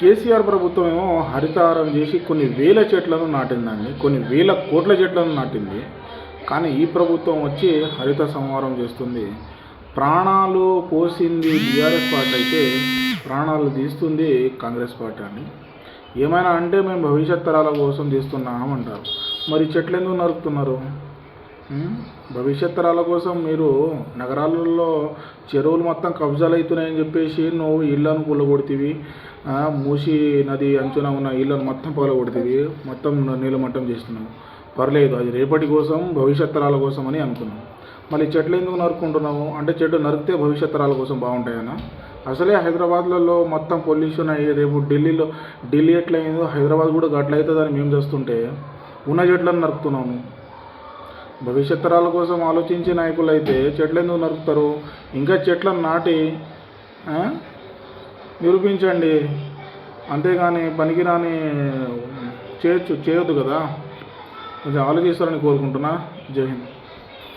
కేసీఆర్ ప్రభుత్వం ఏమో హరితహారం చేసి కొన్ని వేల చెట్లను నాటిందండి, కొన్ని వేల కోట్ల చెట్లను నాటింది. కానీ ఈ ప్రభుత్వం వచ్చి హరిత సంహారం చేస్తుంది. ప్రాణాలు పోసింది బీఆర్ఎస్ పార్టీ అయితే ప్రాణాలు తీస్తుంది కాంగ్రెస్ పార్టీ అని. ఏమైనా అంటే మేము భవిష్యత్ తరాల కోసం తీస్తున్నామంటారు. మరి చెట్లు ఎందుకు నరుకుతున్నారు? భవిష్యత్ తరాల కోసం మీరు నగరాలలో చెరువులు మొత్తం కబ్జాలు అవుతున్నాయని చెప్పేసి నువ్వు ఇళ్ళను కూలగొడుతీవి, మూసి నది అంచున ఉన్న ఇళ్ళను మొత్తం పగలగొడుతీవి, మొత్తం నీలమట్టం చేస్తున్నావు. పర్లేదు, అది రేపటి కోసం భవిష్యత్ తరాల కోసం అని అనుకున్నాం. మళ్ళీ చెట్లు ఎందుకు నరుక్కుంటున్నావు అంటే చెట్లు నరికితే భవిష్యత్ తరాల కోసం బాగుంటాయన్నా? అసలే హైదరాబాద్లలో మొత్తం పొల్యూషన్ అయ్యి రేపు ఢిల్లీ ఎట్లయిందో హైదరాబాద్ కూడా అట్లా అవుతుందని మేము చేస్తుంటే ఉన్న చెట్లను నరుకుతున్నాము. భవిష్యత్ తరాల కోసం ఆలోచించే నాయకులు అయితే చెట్లు ఎందుకు నరుకుతారు? ఇంకా చెట్లను నాటి నిరూపించండి, అంతేగాని పనికిరాని చేయొద్దు కదా. కొంచెం ఆలోచిస్తారని కోరుకుంటున్నా. జై హింద్.